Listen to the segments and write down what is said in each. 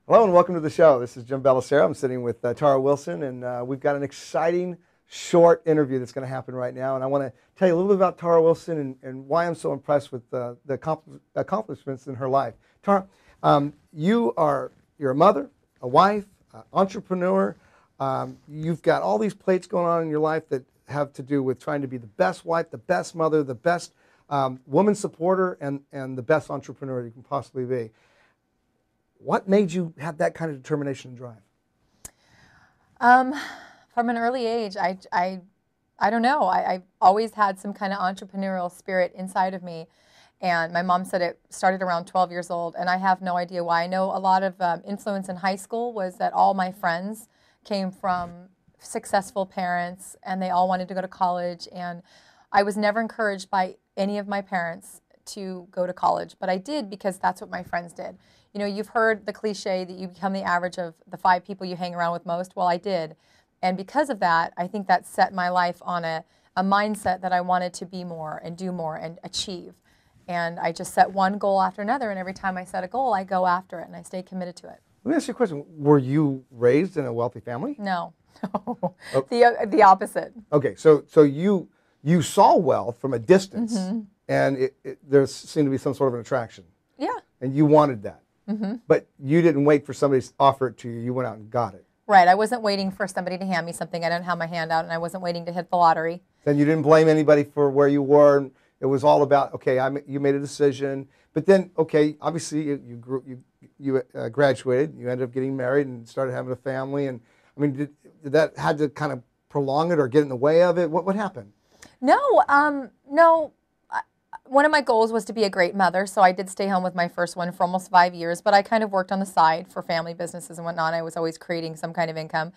Hello and welcome to the show. This is Jim Bellacera. I'm sitting with Tara Wilson, and we've got an exciting short interview that's going to happen right now. And I want to tell you a little bit about Tara Wilson and why I'm so impressed with the accomplishments in her life. Tara, you're a mother, a wife, entrepreneur. You've got all these plates going on in your life that have to do with trying to be the best wife, the best mother, the best woman supporter, and the best entrepreneur you can possibly be. What made you have that kind of determination and drive? From an early age, I don't know. I've always had some kind of entrepreneurial spirit inside of me. And my mom said it started around 12 years old, and I have no idea why. I know a lot of influence in high school was that all my friends came from successful parents, and they all wanted to go to college. And I was never encouraged by any of my parents to go to college, but I did because that's what my friends did. You know, you've heard the cliche that you become the average of the 5 people you hang around with most. Well, I did. And because of that, I think that set my life on a mindset that I wanted to be more and do more and achieve. And I just set one goal after another, and every time I set a goal, I go after it, and I stay committed to it. Let me ask you a question. Were you raised in a wealthy family? No. Oh. The opposite. Okay, so you saw wealth from a distance, and there seemed to be some sort of an attraction. Yeah. And you wanted that. But you didn't wait for somebody to offer it to you. You went out and got it. Right. I wasn't waiting for somebody to hand me something. I didn't have my hand out, and I wasn't waiting to hit the lottery. Then you didn't blame anybody for where you were. It was all about, okay, you made a decision. But then, okay, obviously you graduated. You ended up getting married and started having a family. And I mean, did that had to kind of prolong it or get in the way of it? What happened? No. No. One of my goals was to be a great mother, so I did stay home with my first one for almost 5 years, but I kind of worked on the side for family businesses and whatnot. I was always creating some kind of income.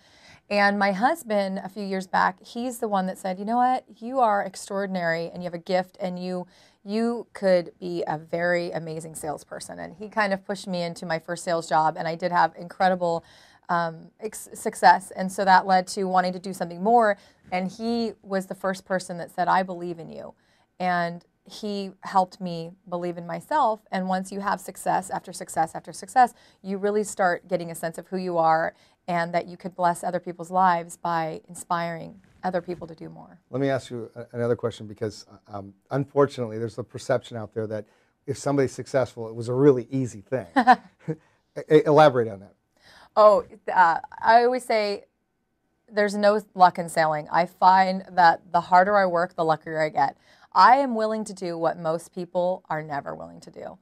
And my husband, a few years back, he's the one that said, you know what, you are extraordinary and you have a gift and you could be a very amazing salesperson. And he kind of pushed me into my first sales job, and I did have incredible success. And so that led to wanting to do something more. And he was the first person that said, I believe in you. And he helped me believe in myself. And once you have success after success after success, you really start getting a sense of who you are and that you could bless other people's lives by inspiring other people to do more. Let me ask you another question, because unfortunately there's a perception out there that if somebody's successful, it was a really easy thing. Elaborate on that. Oh, I always say there's no luck in sailing. I find that the harder I work, the luckier I get. I am willing to do what most people are never willing to do.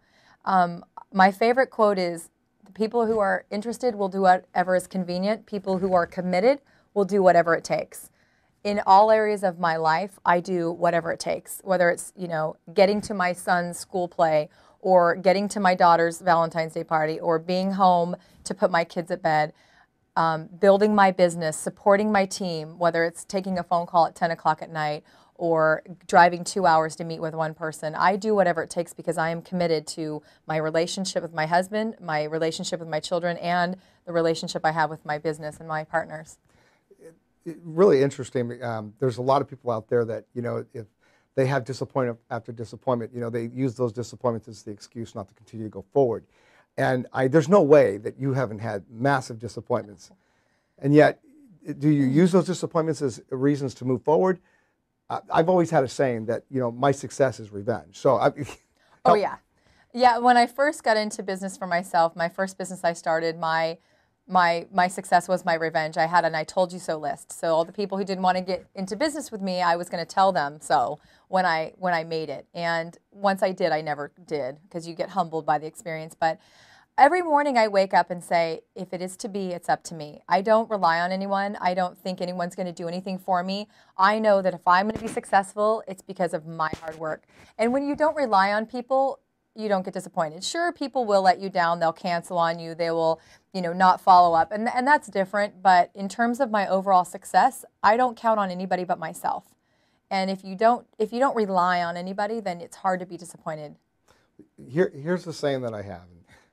My favorite quote is, the people who are interested will do whatever is convenient. People who are committed will do whatever it takes. In all areas of my life, I do whatever it takes, whether it's, you know, getting to my son's school play or getting to my daughter's Valentine's Day party or being home to put my kids at bed, building my business, supporting my team, whether it's taking a phone call at 10 o'clock at night or driving 2 hours to meet with one person. I do whatever it takes because I am committed to my relationship with my husband, my relationship with my children, and the relationship I have with my business and my partners. Really interesting. There's a lot of people out there that, you know, if they have disappointment after disappointment, you know, they use those disappointments as the excuse not to continue to go forward. And there's no way that you haven't had massive disappointments. And yet, do you use those disappointments as reasons to move forward? I've always had a saying that, you know, my success is revenge. So, oh yeah, yeah. When I first got into business for myself, my first business I started, my success was my revenge. I had an "I told you so" list. So all the people who didn't want to get into business with me, I was going to tell them so when I made it. And once I did, I never did, because you get humbled by the experience. But every morning I wake up and say, if it is to be, it's up to me. I don't rely on anyone. I don't think anyone's going to do anything for me. I know that if I'm going to be successful, it's because of my hard work. And when you don't rely on people, you don't get disappointed. Sure, people will let you down. They'll cancel on you. They will, you know, not follow up. And that's different. But in terms of my overall success, I don't count on anybody but myself. And if you don't rely on anybody, then it's hard to be disappointed. Here's the saying that I have.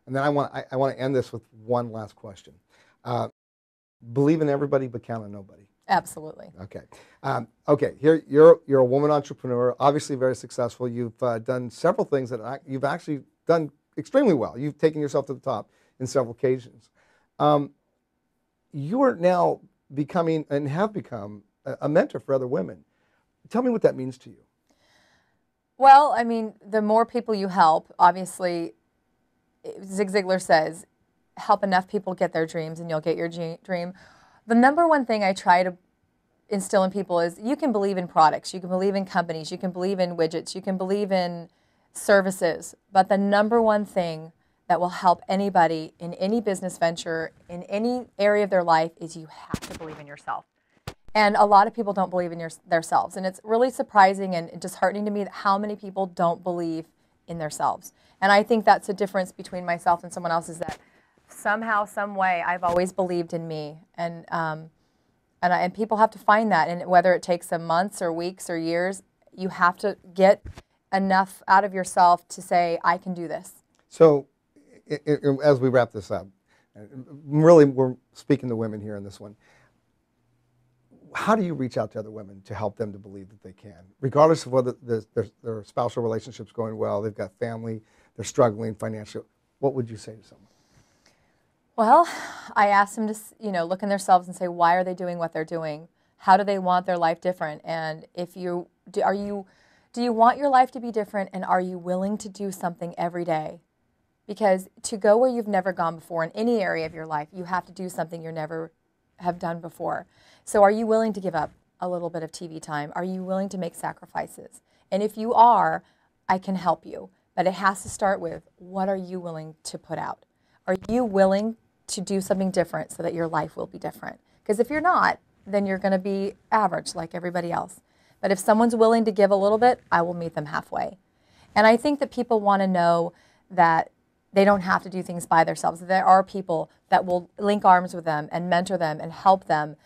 And then I want to end this with one last question. Believe in everybody, but count on nobody. Absolutely. Okay. Okay. Here you're a woman entrepreneur, obviously very successful. You've done several things that you've actually done extremely well. You've taken yourself to the top in several occasions. You are now becoming and have become a mentor for other women. Tell me what that means to you. Well, I mean, the more people you help, obviously, Zig Ziglar says, help enough people get their dreams and you'll get your dream. The number one thing I try to instill in people is you can believe in products, you can believe in companies, you can believe in widgets, you can believe in services, but the number one thing that will help anybody in any business venture, in any area of their life, is you have to believe in yourself. And a lot of people don't believe in themselves. And it's really surprising and disheartening to me that how many people don't believe in themselves. And I think that's the difference between myself and someone else, is that somehow, some way, I've always believed in me. And people have to find that. And whether it takes them months or weeks or years, you have to get enough out of yourself to say, I can do this. So as we wrap this up, really we're speaking to women here in this one. How do you reach out to other women to help them to believe that they can, regardless of whether their spousal relationship's going well, they've got family, they're struggling financially? What would you say to someone? Well, I ask them to, look in themselves and say, why are they doing what they're doing? How do they want their life different? And if you do you want your life to be different, and are you willing to do something every day? Because to go where you've never gone before in any area of your life, you have to do something you never have done before. So are you willing to give up a little bit of TV time? Are you willing to make sacrifices? And if you are, I can help you. But it has to start with, what are you willing to put out? Are you willing to do something different so that your life will be different? Because if you're not, then you're going to be average like everybody else. But if someone's willing to give a little bit, I will meet them halfway. And I think that people want to know that they don't have to do things by themselves. There are people that will link arms with them and mentor them and help them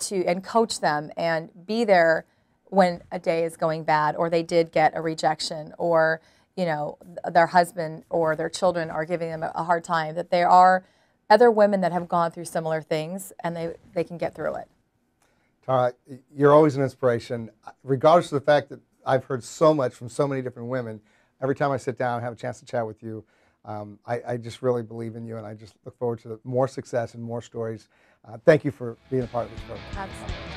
and coach them and be there when a day is going bad, or they did get a rejection, or their husband or their children are giving them a hard time, that there are other women that have gone through similar things and they can get through it. Tara, you're always an inspiration. Regardless of the fact that I've heard so much from so many different women, every time I sit down and have a chance to chat with you, I just really believe in you, and I just look forward to more success and more stories. Thank you for being a part of this program. Absolutely.